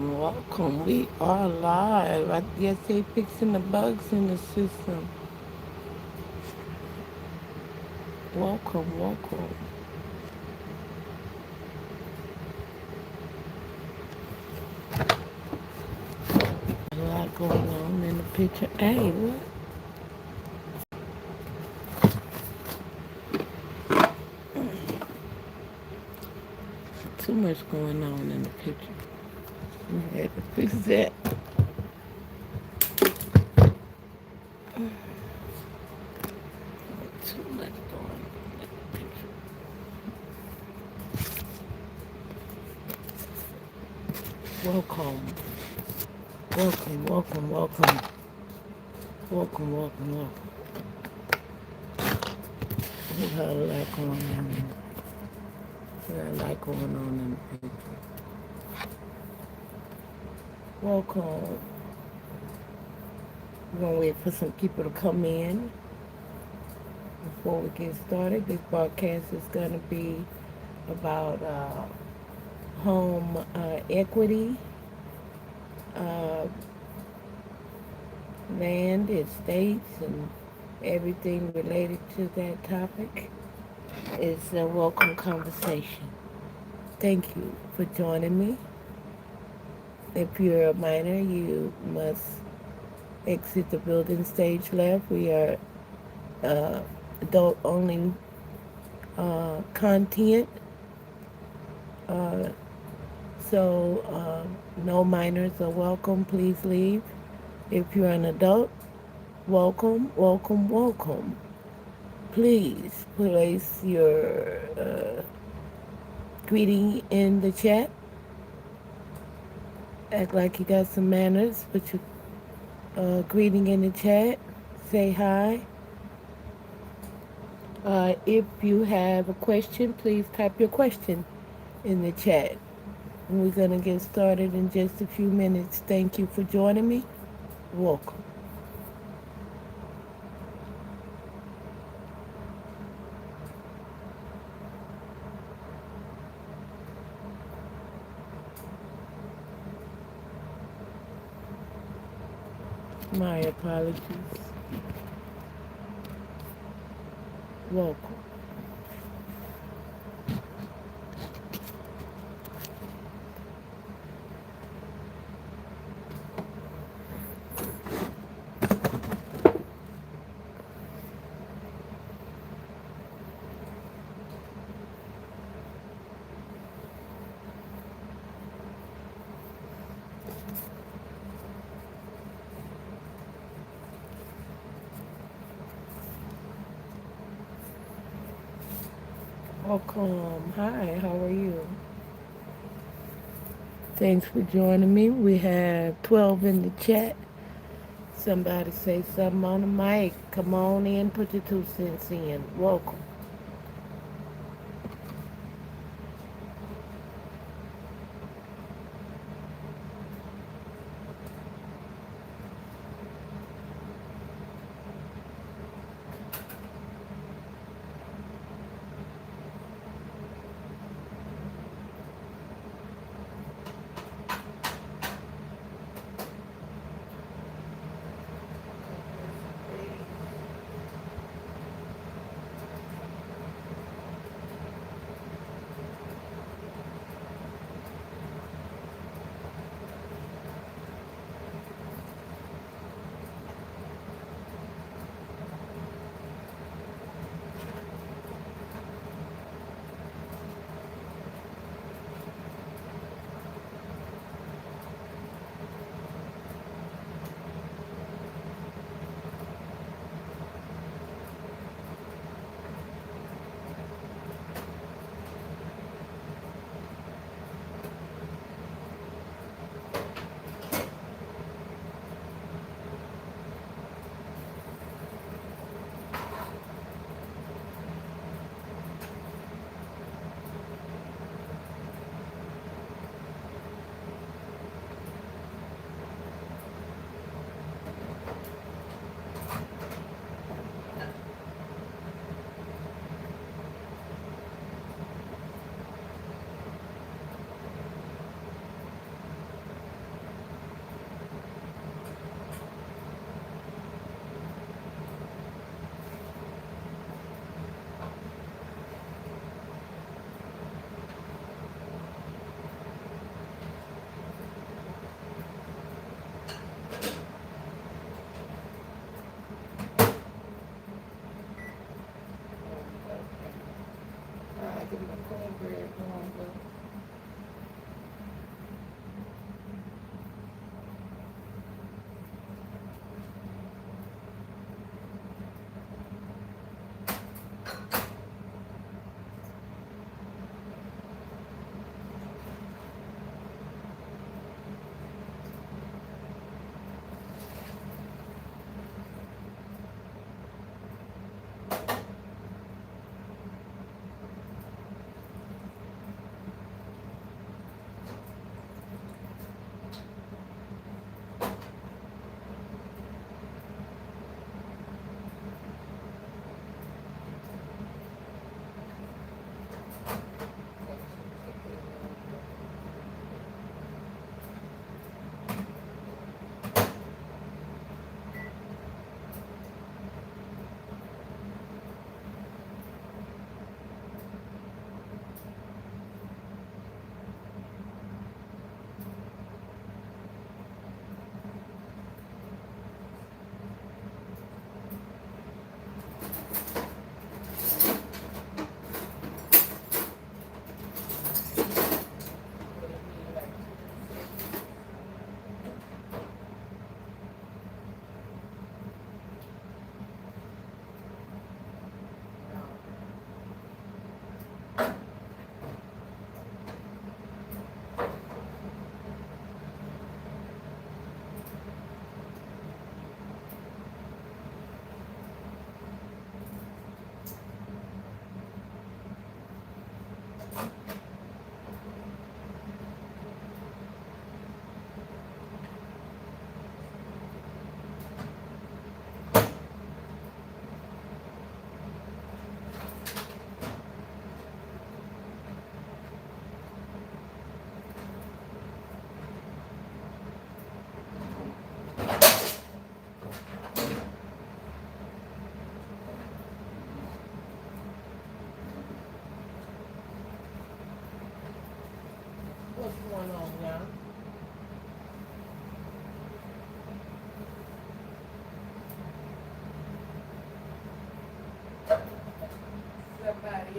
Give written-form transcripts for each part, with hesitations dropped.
Welcome. We are live. I guess they fixing the bugs in the system. Welcome, welcome. A lot going on in the picture. Hey, what? Too much going on in the picture. We had to fix that. Too much going on in the picture. Welcome. Welcome, welcome, welcome. Welcome, welcome, welcome. We got a lot going on. We got a lot going on in the picture. Welcome. We're going to wait for some people to come in before we get started. This broadcast is going to be about home equity, uh, land, estates, and everything related to that topic. It's a welcome conversation. Thank you for joining me. If you're a minor, you must exit the building stage left. We are adult only content. Uh, no minors are welcome. Please leave. If you're an adult, welcome, welcome, welcome. Please place your greeting in the chat. Act like you got some manners. Put your greeting in the chat. Say hi. If you have a question, please type your question in the chat. And we're going to get started in just a few minutes. Thank you for joining me. Welcome. My apologies. Welcome. Welcome. Hi, how are you? Thanks for joining me. We have 12 in the chat. Somebody say something on the mic. Come on in, put your 2 cents in. Welcome.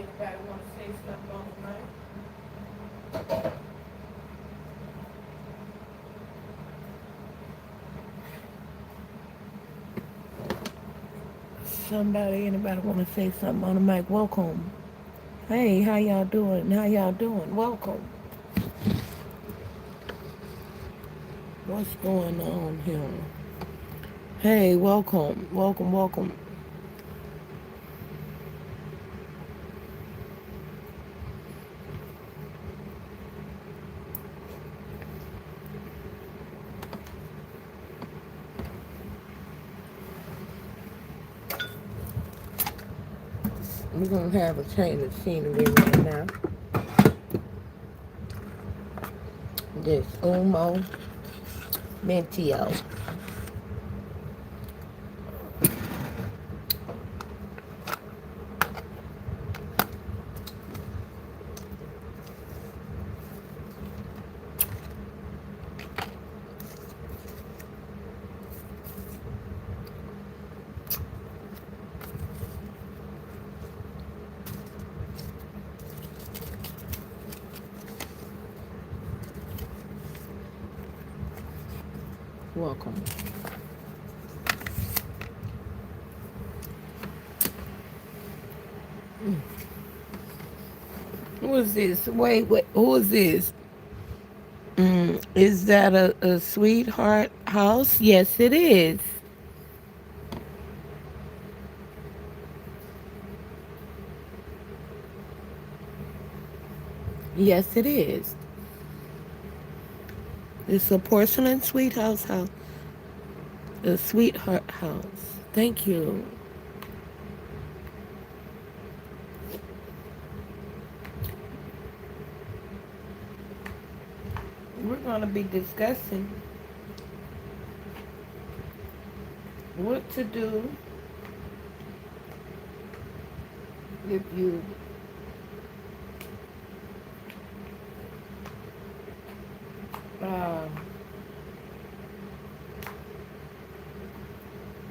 Anybody want to say something on the mic? Anybody want to say something on the mic? Welcome. Hey, how y'all doing? How y'all doing? Welcome. What's going on here? Hey, welcome. Welcome, welcome. We're going to have a change of scenery right now. This Umo Mentio. Welcome. Who is this? Wait, who is this? Is that a sweetheart house? Yes, it is. Yes, it is. It's a porcelain house. A sweetheart house. Thank you. We're going to be discussing what to do if you uh,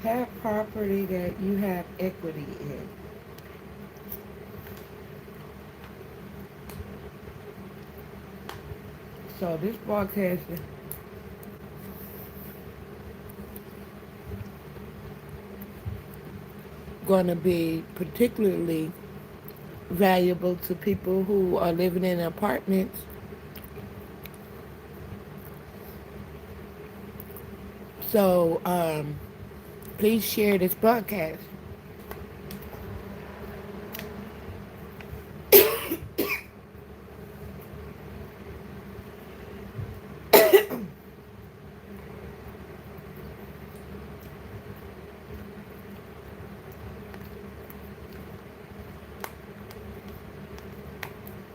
have property that you have equity in. So this broadcast is going to be particularly valuable to people who are living in apartments. So please share this broadcast.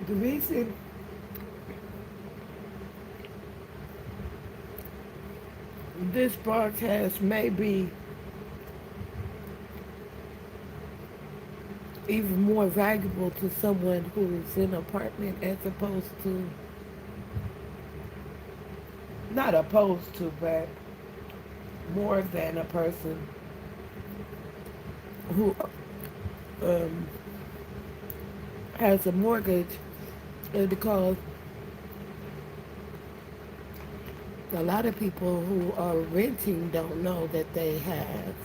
The reason this broadcast may be even more valuable to someone who's in an apartment as opposed to, not opposed to, but more than a person who um, has a mortgage, because a lot of people who are renting don't know that they have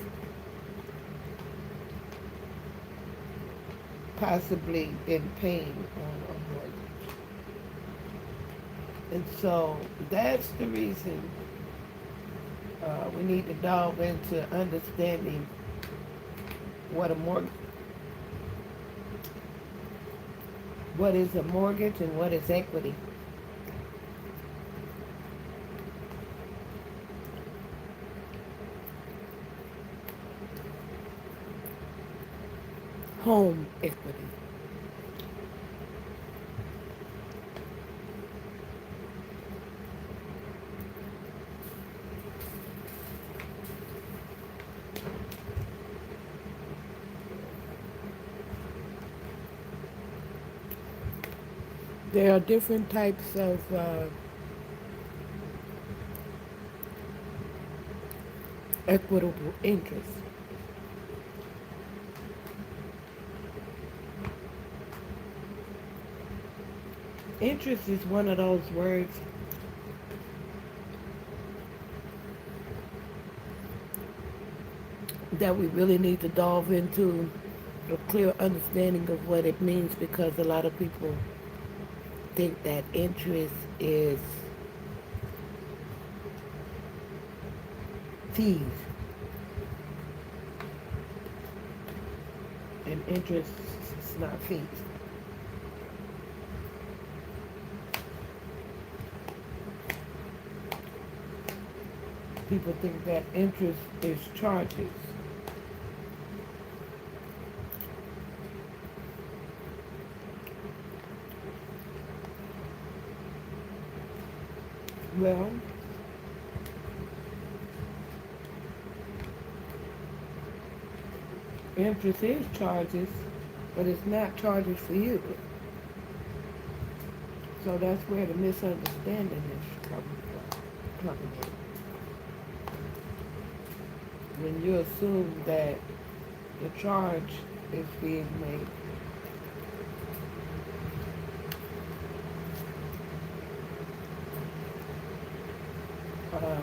possibly been paying on a mortgage. And so that's the reason we need to delve into understanding what a mortgage, what is a mortgage and what is equity. Home equity. There are different types of equitable interest. Interest is one of those words that we really need to delve into a clear understanding of what it means, because a lot of people think that interest is fees, and interest is not fees. People think that interest is charges. Well, interest is charges, but it's not charges for you. So that's where the misunderstanding is coming in. When you assume that the charge is being made um,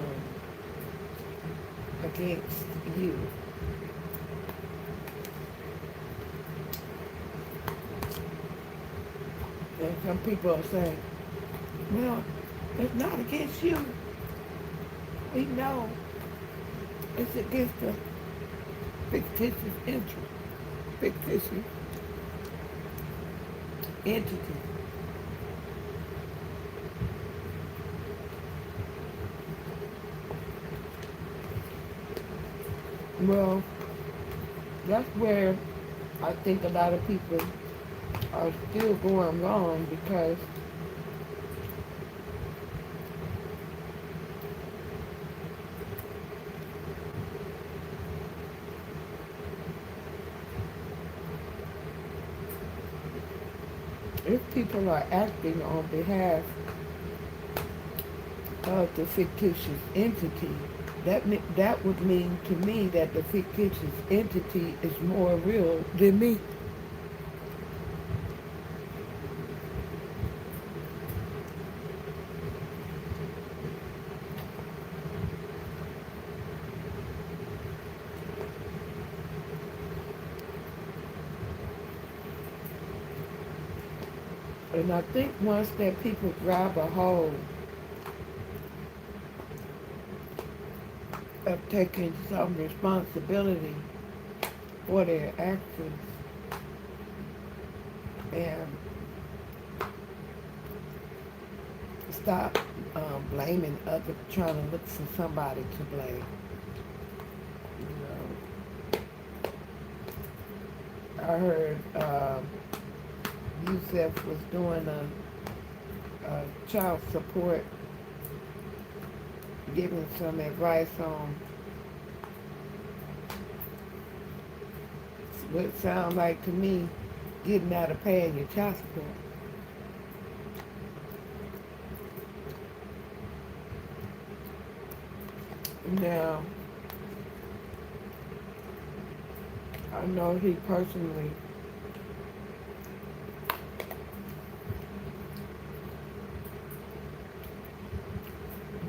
against you. And some people are saying, well, it's not against you. We know it's against the fictitious interest, fictitious entity. Well, that's where I think a lot of people are still going wrong, because if people are acting on behalf of the fictitious entity, that would mean to me that the fictitious entity is more real than me. And I think once that people grab a hold of taking some responsibility for their actions and stop blaming others, trying to look for somebody to blame. You know, I heard Yusef was doing a child support, giving some advice on what sounds like to me getting out of paying your child support. Now, I know he personally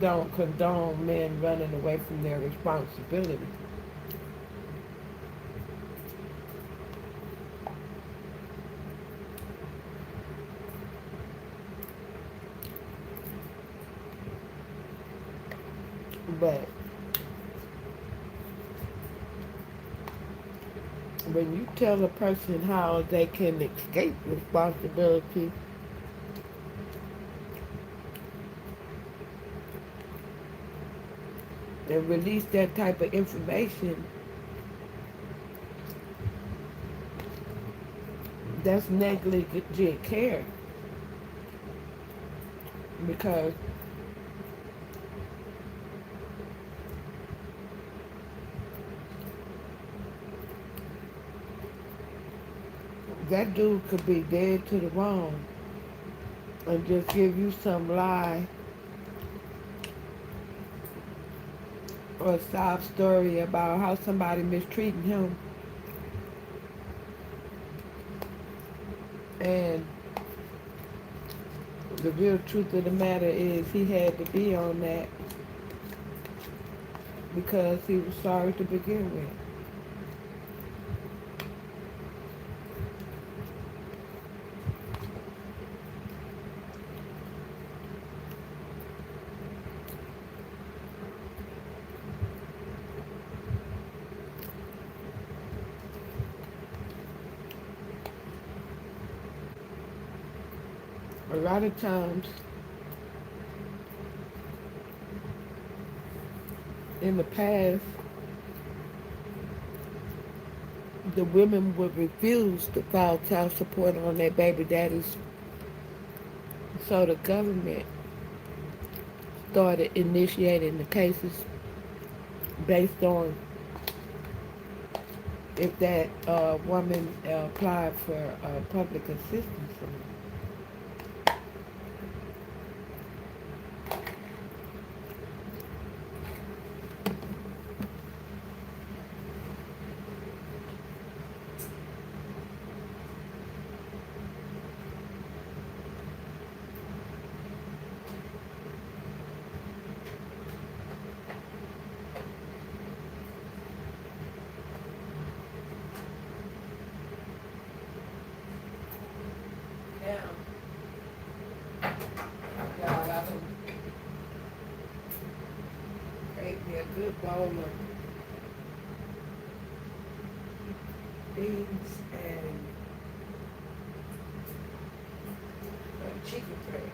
don't condone men running away from their responsibility. But when you tell a person how they can escape responsibility, and release that type of information, that's negligent care. Because that dude could be dead to the wrong and just give you some lie or a sob story about how somebody mistreating him, and The real truth of the matter is he had to be on that because he was sorry to begin with. A lot of times in the past, the women would refuse to file child support on their baby daddies, so the government started initiating the cases based on if that woman applied for public assistance. Now, y'all, I can make me a good bowl of beans and chicken breast.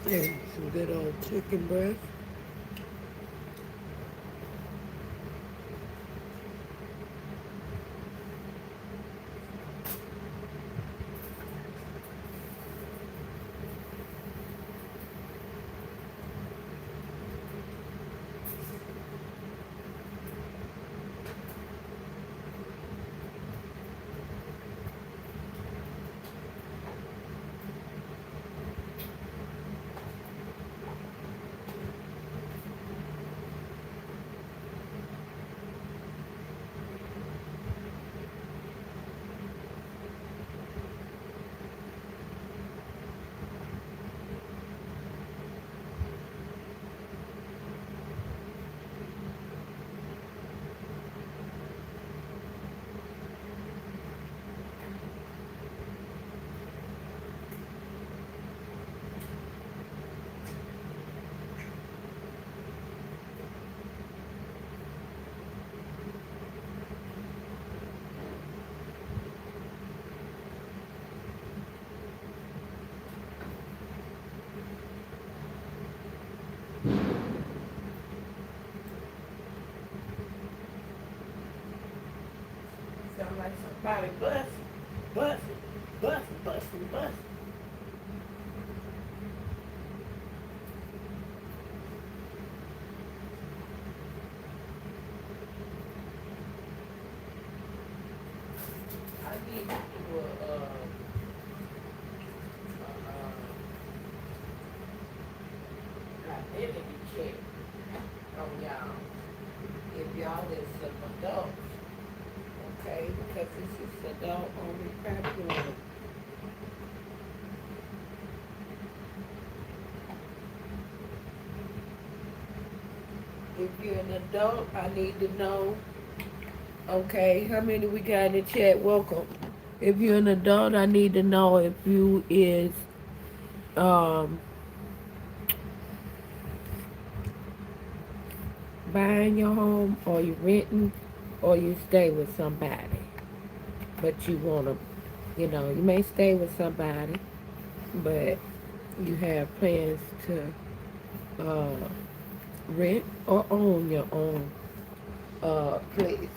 And some good old chicken breast. Sound like somebody busting, busting. I need to do identity check on y'all. If y'all is some adults, okay? Because this is adult only platform. If you're an adult, I need to know. Okay, how many we got in the chat? Welcome. If you're an adult, I need to know if you is um buying your home or you renting or you stay with somebody. But you wanna, you may stay with somebody, but you have plans to uh rent or own your own place.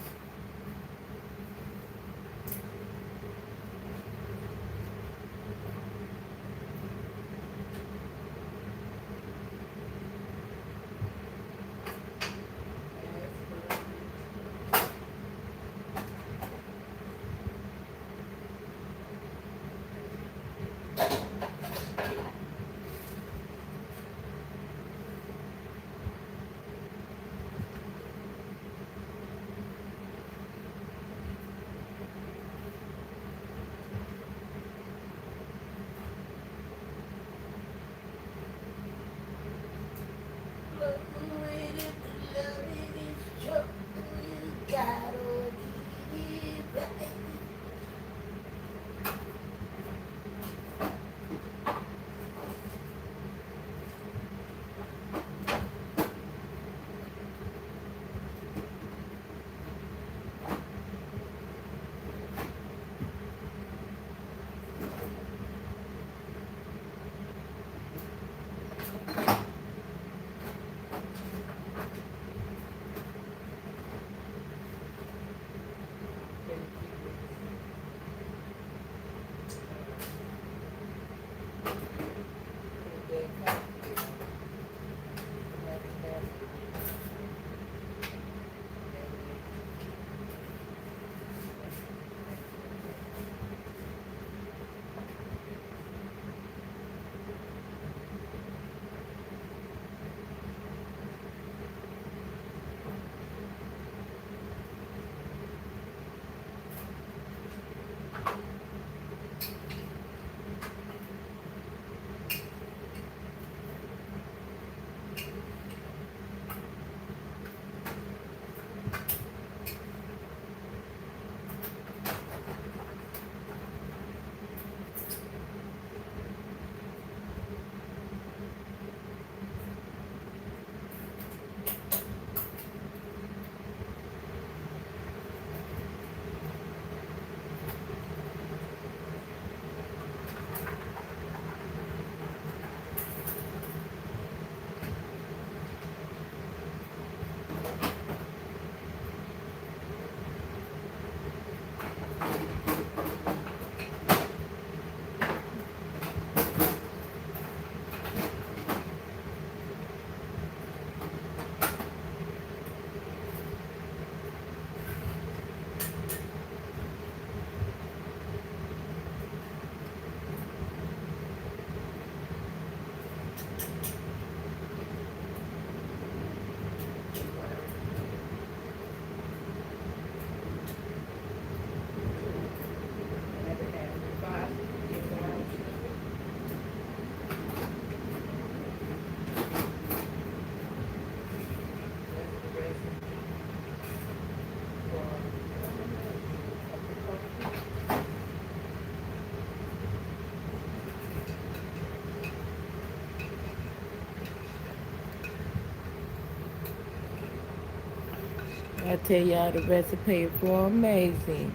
I tell y'all the recipe for amazing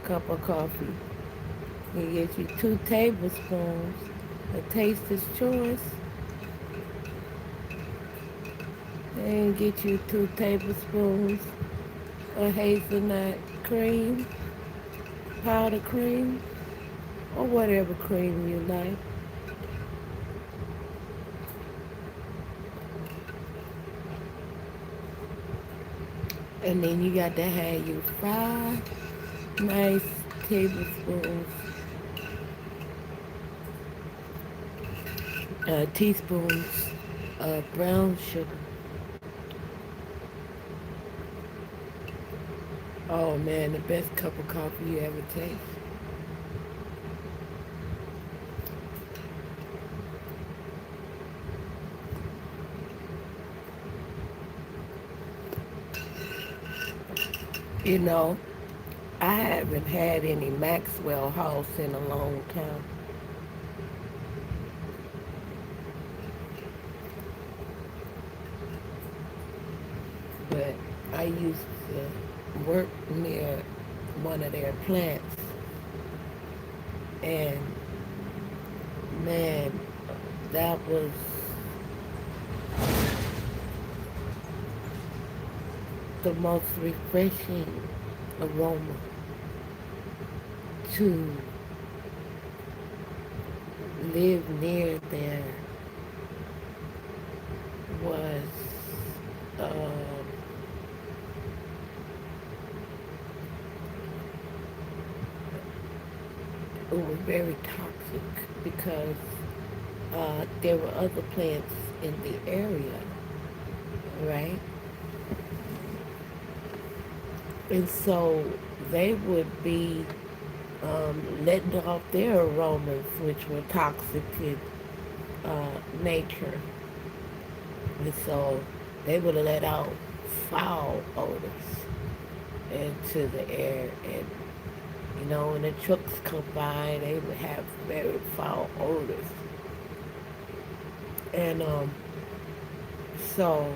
cup of coffee. You get you 2 tablespoons of Taster's Choice, and get you 2 tablespoons of hazelnut cream, powder cream, or whatever cream you like. And then you got to have you 5 nice teaspoons of brown sugar. Oh man, the best cup of coffee you ever taste. You know, I haven't had any Maxwell House in a long time. But I used to work near one of their plants, and man, that was the most refreshing aroma to live near there was uh, it was very toxic because there were other plants in the area, right? And so they would be letting off their aromas, which were toxic in nature. And so they would let out foul odors into the air. And, you know, when the trucks come by, they would have very foul odors. And so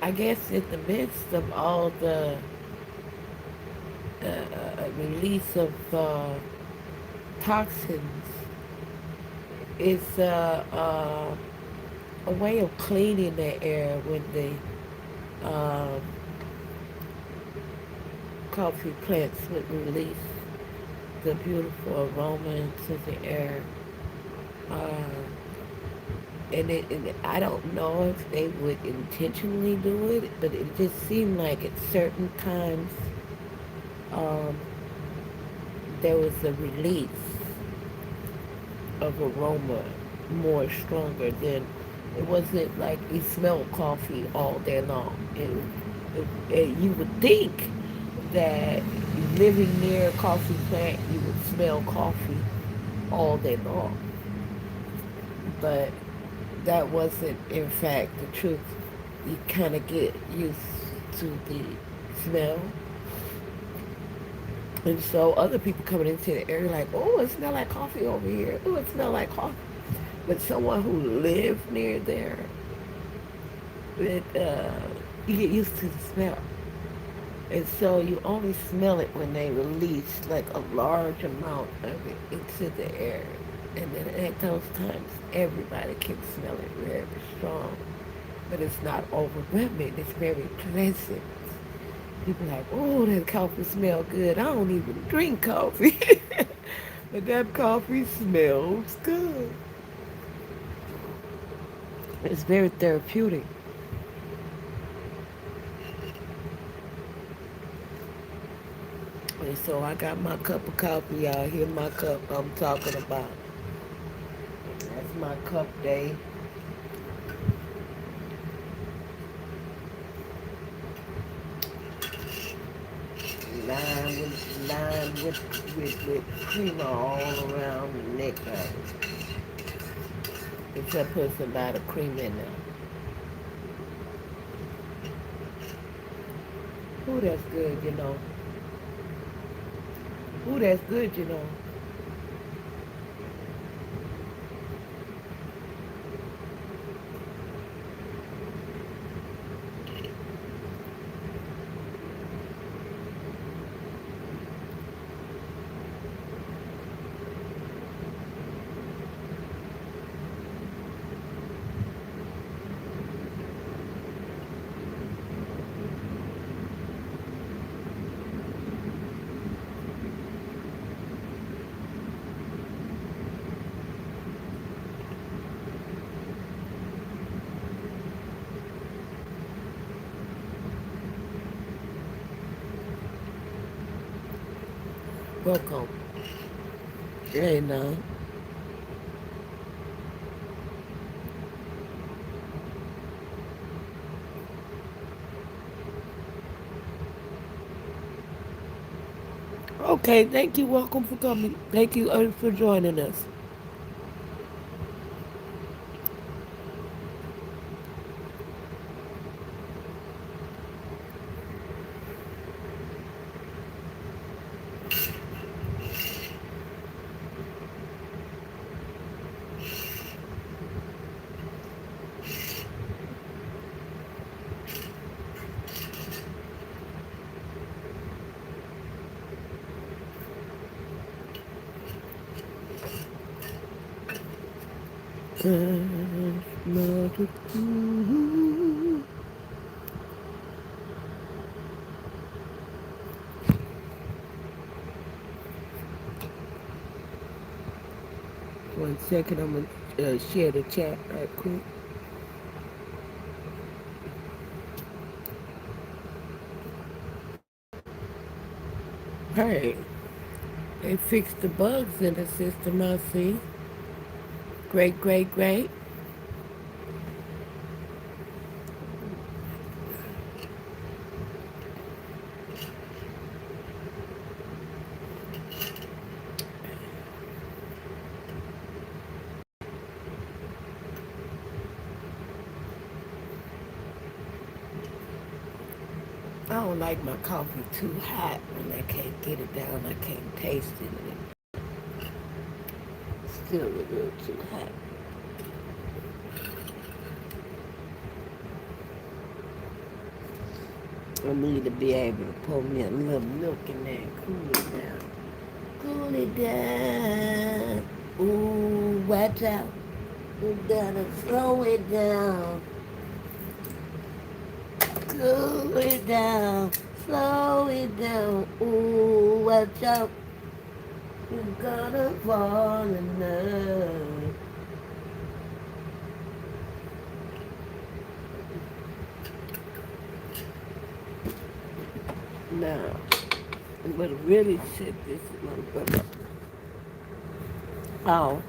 I guess in the midst of all the release of toxins, it's a way of cleaning the air when the coffee plants would release the beautiful aroma into the air. Uh, and I don't know if they would intentionally do it, but it just seemed like at certain times um, there was a release of aroma more stronger than it wasn't like you smell coffee all day long. You would think that living near a coffee plant, you would smell coffee all day long, but that wasn't in fact the truth. You kind of get used to the smell. And so other people coming into the area like, oh, it smells like coffee over here. Oh, it smells like coffee. But someone who lived near there, it, you get used to the smell. And so you only smell it when they release like a large amount of it into the air. And then at those times, everybody can smell it very strong. But it's not overwhelming. It's very pleasant. People are like, oh, that coffee smells good. I don't even drink coffee. But that coffee smells good. It's very therapeutic. And so I got my cup of coffee out here, my cup I'm talking about. That's my cup day. Lined with creamer all around the neck of it. Except put some lot of cream in there. Ooh, that's good, you know. Ooh, that's good, you know. Welcome. And okay, thank you. Welcome for coming. Thank you for joining us. One second, I'm gonna share the chat right quick. Hey, they fixed the bugs in the system. I see. Great, great, great. I don't like my coffee too hot when I can't get it down. I can't taste it. It's still a little too hot. I need to be able to pour me a little milk in there and cool it down. Cool it down. Ooh, watch out. You gotta slow it down. Cool it down. Slow it down. Ooh, watch out. You gotta fall in love. Now, I'm gonna really set this motherfucker. Oh,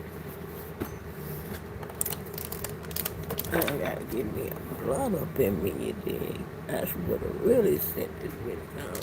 I gotta get me a blood up in me, you dig? That's what I really set this bitch down.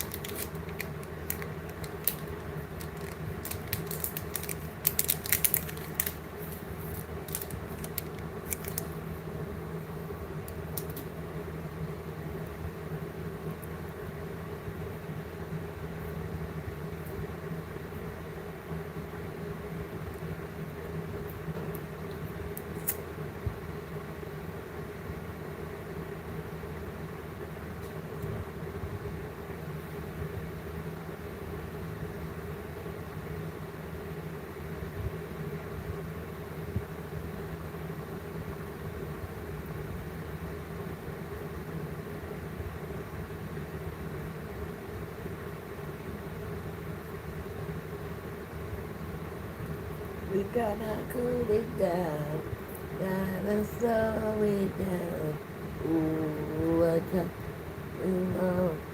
We gotta cool it down. Gotta slow it down. Ooh, what a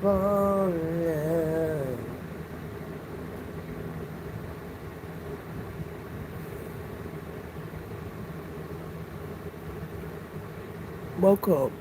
fall in love. Welcome.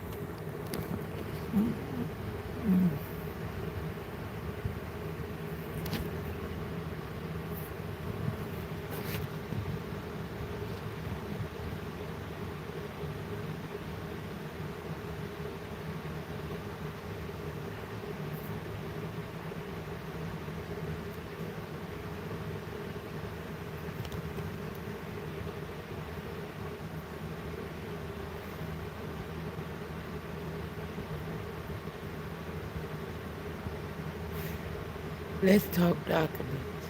Let's talk documents.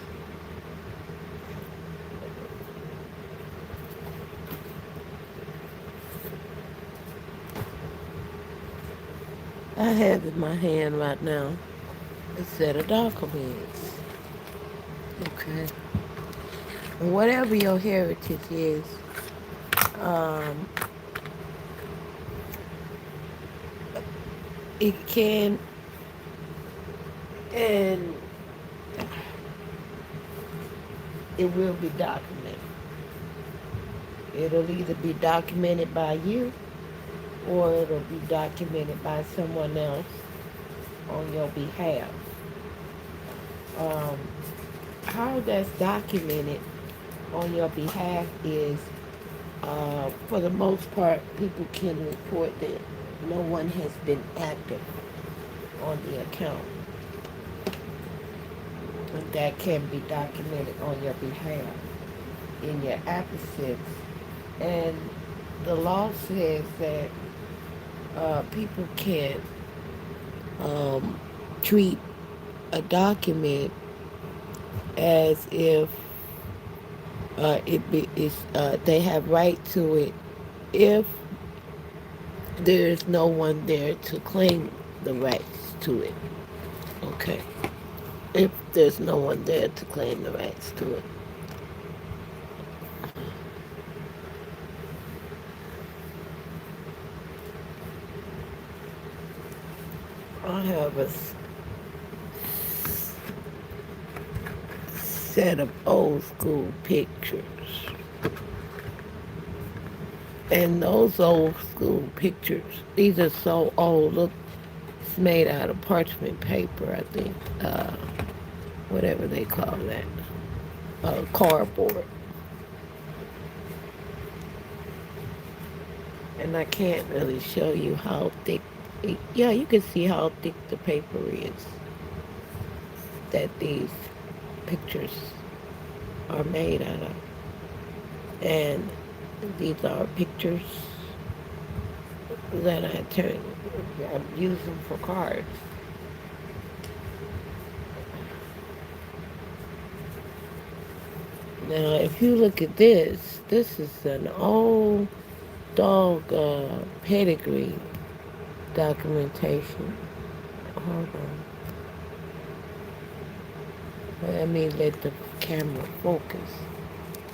I have in my hand right now a set of documents. Okay. And whatever your heritage is, um, it can and it will be documented. It'll either be documented by you or it'll be documented by someone else on your behalf. Um, how that's documented on your behalf is, for the most part, people can report that no one has been active on the account. And that can be documented on your behalf in your absence. And the law says that people can't um, treat a document as if they have right to it if there's no one there to claim the rights to it. Okay. If there's no one there to claim the rights to it. I have a set of old school pictures. And those old school pictures, these are so old. Look, it's made out of parchment paper, I think. Whatever they call that. Cardboard. And I can't really show you how thick. Yeah, you can see how thick the paper is that these pictures are made out of. And these are pictures that I use them for cards. Now, if you look at this is an old dog pedigree documentation. Hold on. Let me let the camera focus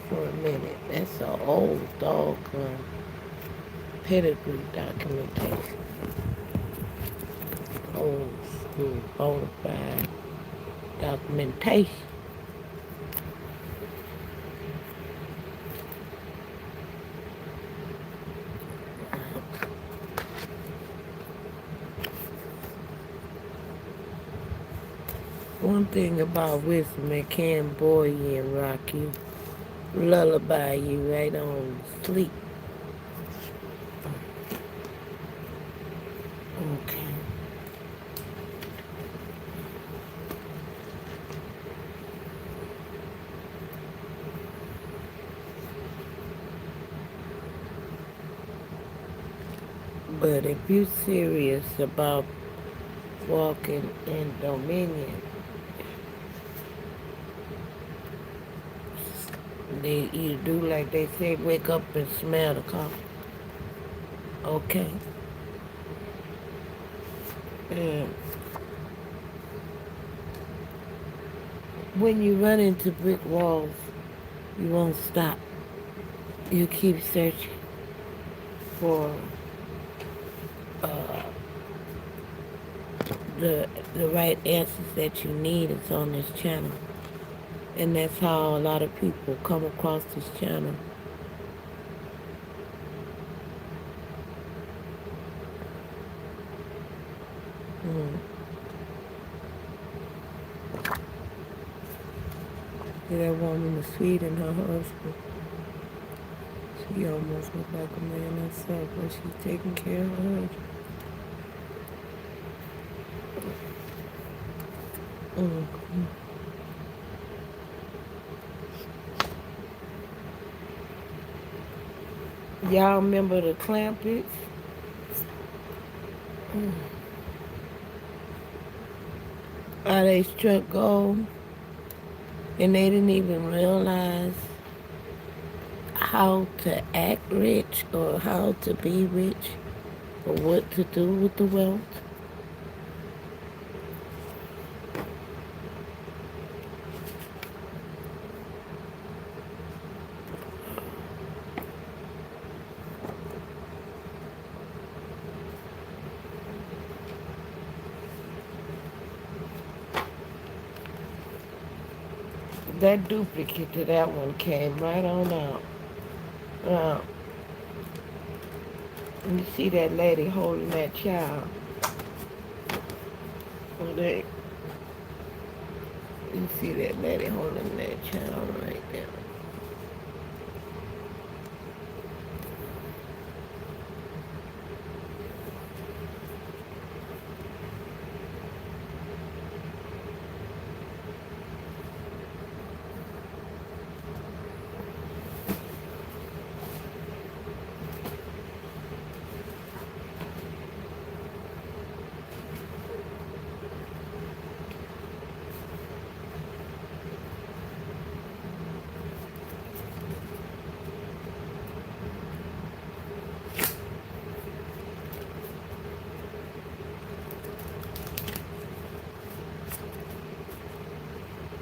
for a minute. That's an old dog pedigree documentation. Old school bona fide documentation. One thing about wisdom, it can buoy you and rock you, lullaby you right on sleep. Okay. But if you're serious about walking in dominion, you do like they say, wake up and smell the coffee. Okay. And when you run into brick walls, you won't stop. You keep searching for uh, the right answers that you need. Is on this channel. And that's how a lot of people come across this channel. Mm. That woman was feeding her husband. She almost looked like a man herself, but she's taking care of her husband. Mm. Y'all remember the Clampets? How they struck gold and they didn't even realize how to act rich or how to be rich or what to do with the wealth. That duplicate to that one came right on out. Uh, and you see that lady holding that child. Well, you see that lady holding that child right there.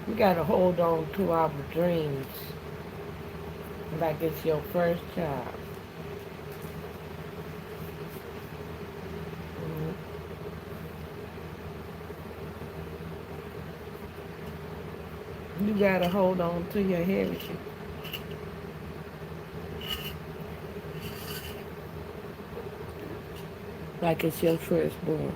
We gotta hold on to our dreams like it's your first child. Mhm. You gotta hold on to your heritage like it's your firstborn.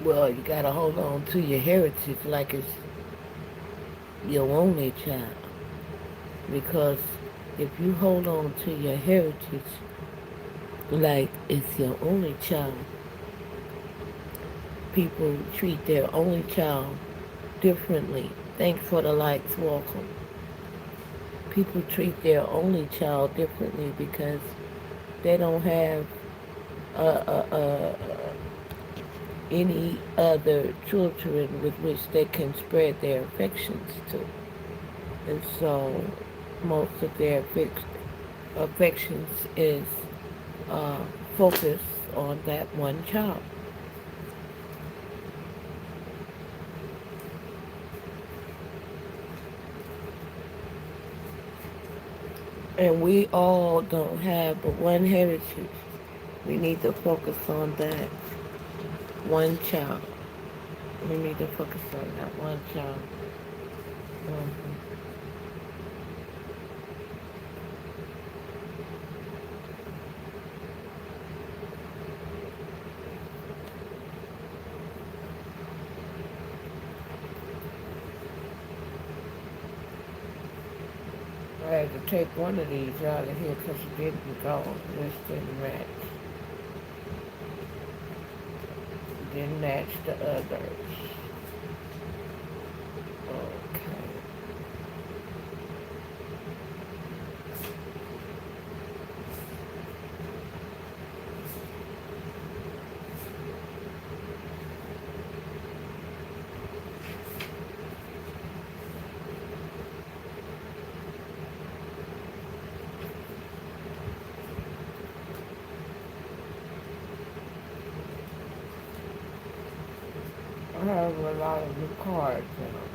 Well, you gotta hold on to your heritage like it's your only child. Because if you hold on to your heritage like it's your only child, people treat their only child differently. Thanks for the likes, welcome. People treat their only child differently because they don't have any other children with which they can spread their affections to. And so most of their affections is uh, focused on that one child. And we all don't have but one heritage. We need to focus on that one child. We need to focus on that one child. Mhm. I had to take one of these out of here because it didn't go. This didn't match. It didn't match the others. Okay. I have a lot of new cards in them.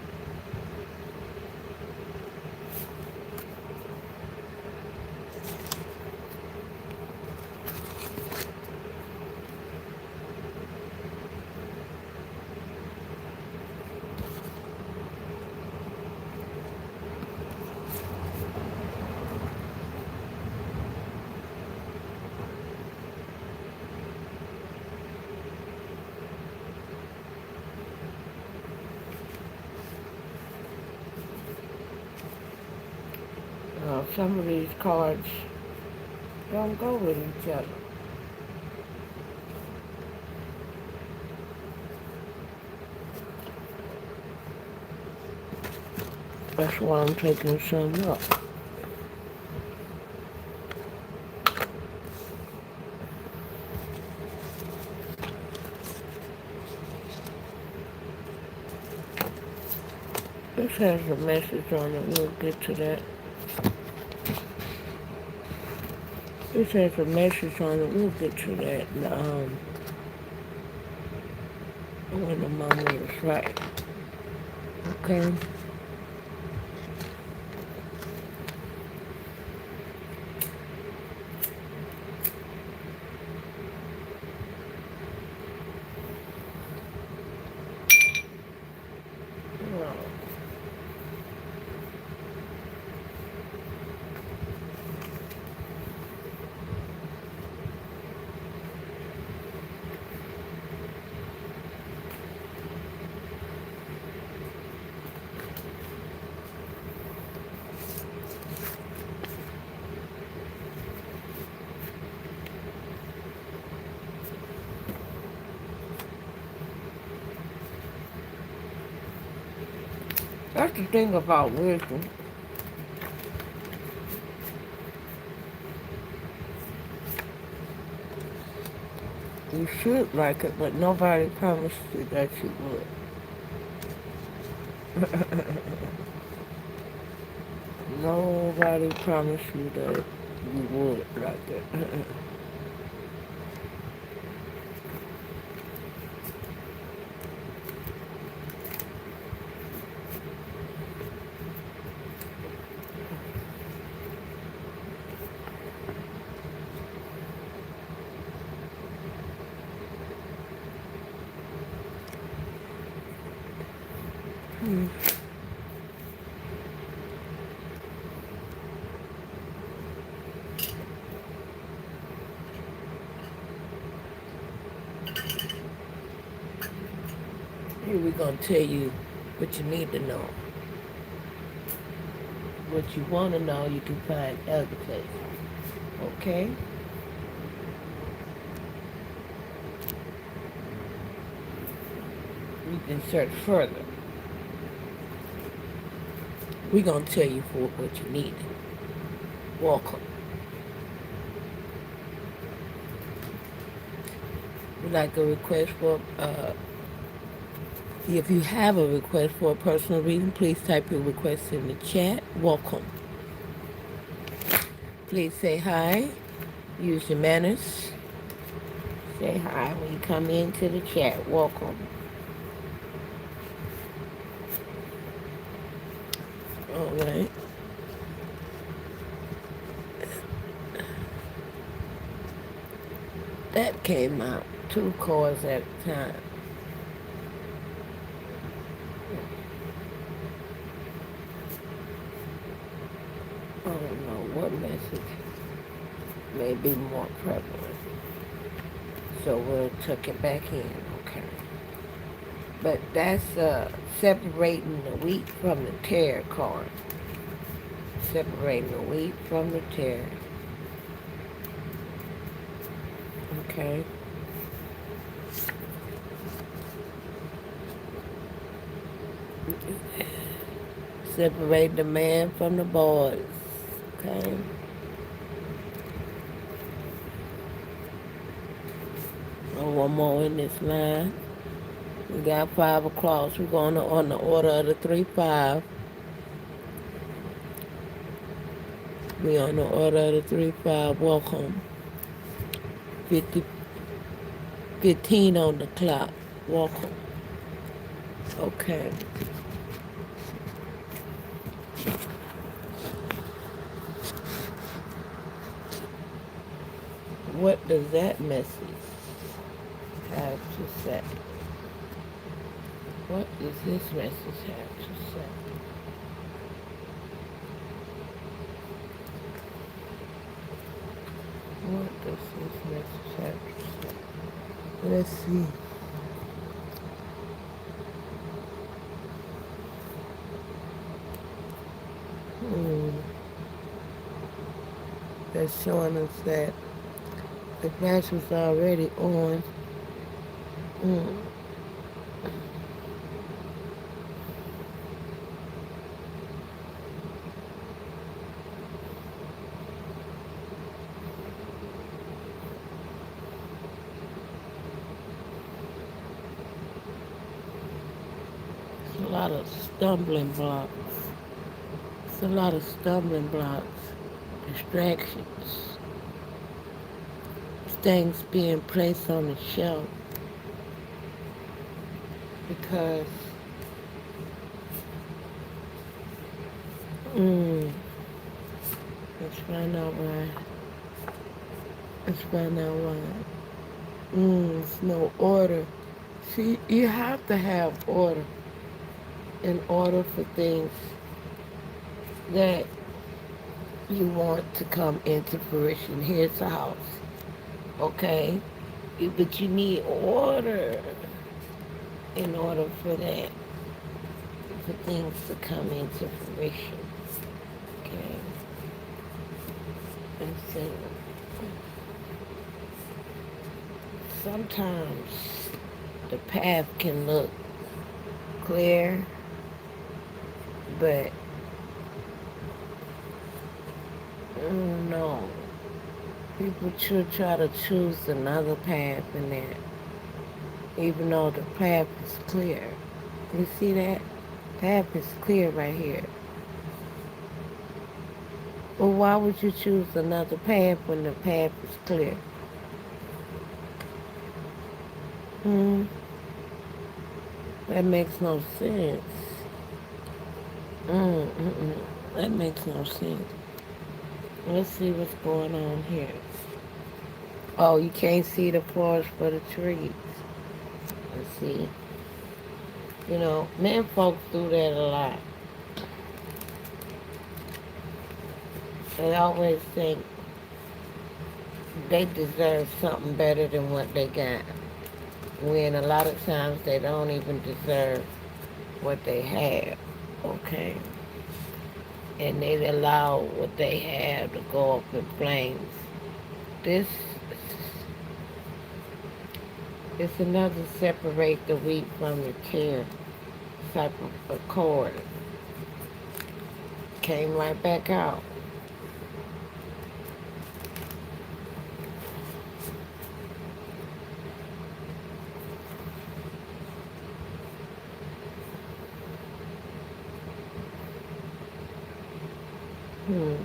Some of these cards don't go with each other. That's why I'm taking some up. This has a message on it. We'll get to that. This has a message on it. We'll get to that. When the moment is right. Okay. That's the thing about wisdom. You should like it, but nobody promised you that you would. Nobody promised you that you would like it. Here we're going to tell you what you need to know. What you want to know, you can find other places. Okay? You can search further. We're going to tell you for what you need. Welcome. We'd like a request for, if you have a request for a personal reading, please type your request in the chat. Welcome. Please say hi. Use your manners. Say hi when you come into the chat. Welcome. All right. That came out 2 cards at a time. I don't know what message may be more prevalent. So we'll tuck it back in, okay? But that's separating the wheat from the tare card. Separating the wheat from the tare. Okay? Separate the man from the boys. Okay? One more in this line. We got 5 across. We're going on the order of the 3-5. We on the order of the 3-5. Welcome. 15 on the clock. Welcome. Okay. What does that message have to say? What does this message have to say? What does this message have to say? Let's see. that's showing us that the flash was already on. Mm. It's a lot of stumbling blocks. It's a lot of stumbling blocks, distractions, things being placed on the shelf because mm, let's find out why. Let's find out why. It's no order. See, you have to have order in order for things that you want to come into fruition. Here's a house, okay? But you need order in order for that, for things to come into fruition, okay? And so sometimes the path can look clear, but no. People should try to choose another path in there, even though the path is clear. You see that? Path is clear right here. Well, why would you choose another path when the path is clear? Hmm, that makes no sense. Mm-mm. That makes no sense. Let's see what's going on here. Oh, you can't see the forest for the trees. Let's see. You know, men folks do that a lot. They always think they deserve something better than what they got. When a lot of times they don't even deserve what they have. Okay? And they allow what they have to go up in flames. This is another separate the wheat from the tare type of accord. Came right back out. Hmm.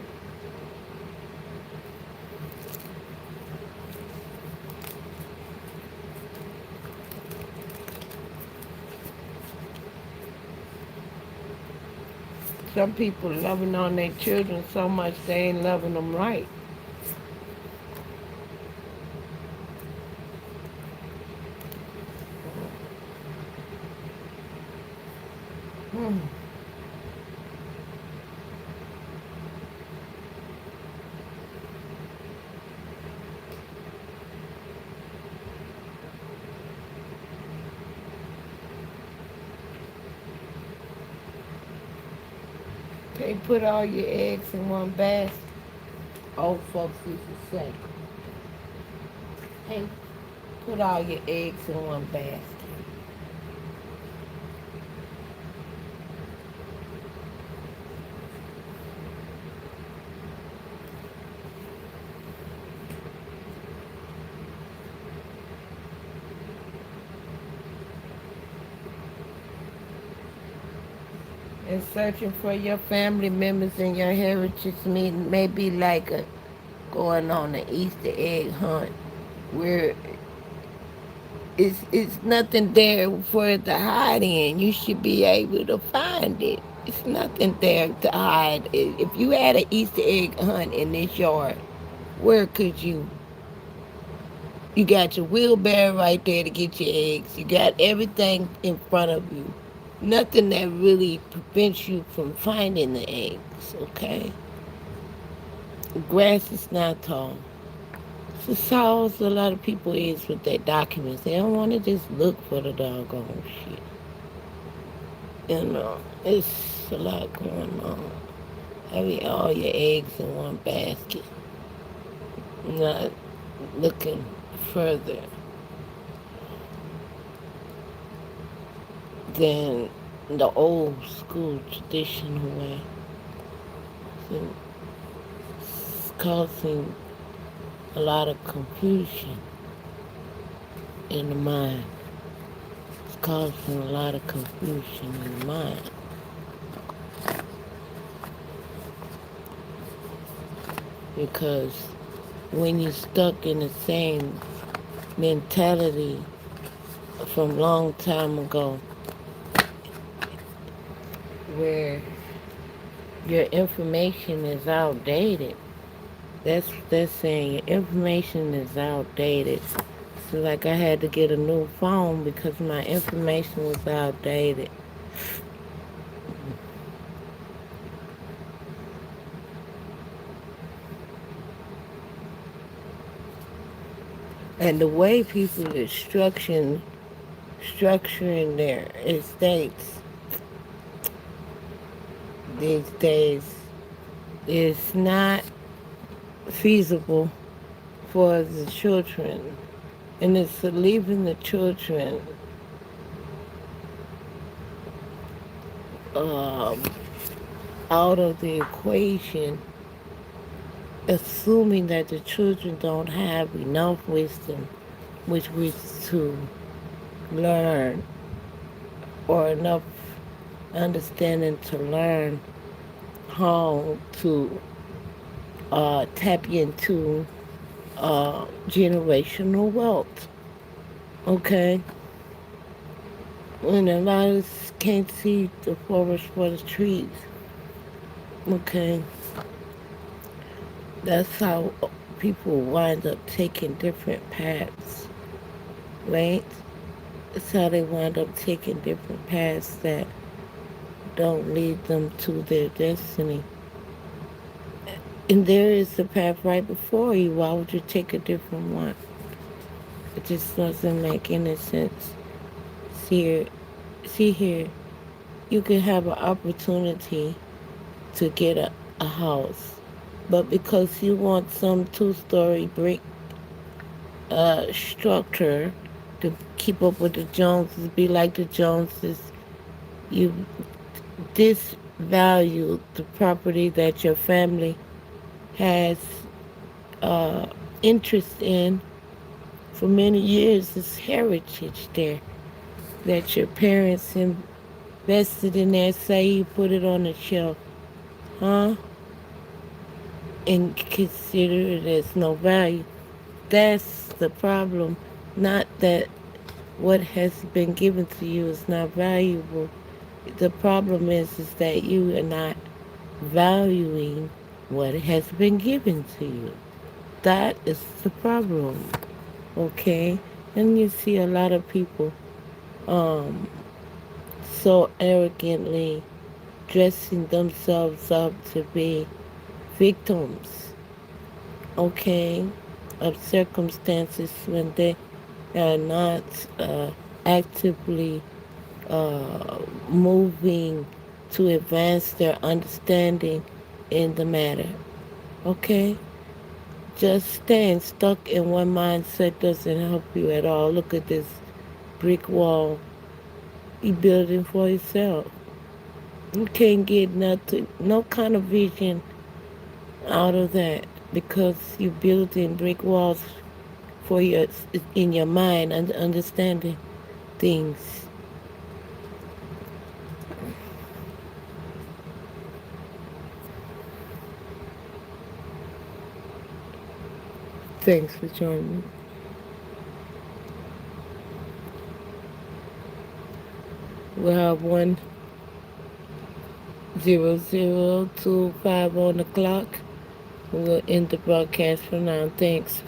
Some people loving on their children so much they ain't loving them right. Hmm. Can't put all your eggs in one basket. Old folks used to say, hey, put all your eggs in one basket. And searching for your family members and your heritage may be like going on an Easter egg hunt where it's nothing there for it to hide in. You should be able to find it. It's nothing there to hide. If you had an Easter egg hunt in this yard, where could you? You got your wheelbarrow right there to get your eggs. You got everything in front of you. Nothing that really prevents you from finding the eggs, okay? The grass is not tall. This is how a lot of people is with their documents. They don't want to just look for the doggone shit. You know, it's a lot going on. Having all your eggs in one basket. not looking further than the old school traditional way. So it's causing a lot of confusion in the mind. It's causing a lot of confusion in the mind. Because when you're stuck in the same mentality from long time ago, where your information is outdated, that's saying your information is outdated. So like I had to get a new phone because my information was outdated. And the way people are structuring their estates these days is not feasible for the children. And it's leaving the children um, out of the equation, assuming that the children don't have enough wisdom which was to learn, or enough understanding to learn how to tap into generational wealth. Okay? When a lot of us can't see the forest for the trees. Okay? That's how people wind up taking different paths, right? That's how they wind up taking different paths that don't lead them to their destiny. And there is a path right before you. Why would you take a different one? It just doesn't make any sense. See here, see here. You can have an opportunity to get a house, but because you want some two-story brick structure to keep up with the Joneses, be like the Joneses, you disvalue the property that your family has uh, interest in for many years. It's heritage there that your parents invested in there. Say you put it on the shelf, huh? And consider it as no value. That's the problem. Not that what has been given to you is not valuable. The problem is that you are not valuing what has been given to you. That is the problem. Okay? And you see a lot of people um, so arrogantly dressing themselves up to be victims, okay, of circumstances when they are not actively moving to advance their understanding in the matter. Okay? Just staying stuck in one mindset doesn't help you at all. Look at this brick wall you building for yourself. You can't get nothing, no kind of vision out of that because you're building brick walls for your in your mind and understanding things. Thanks for joining me. We'll have 10025 on the clock. We'll end the broadcast for now. Thanks.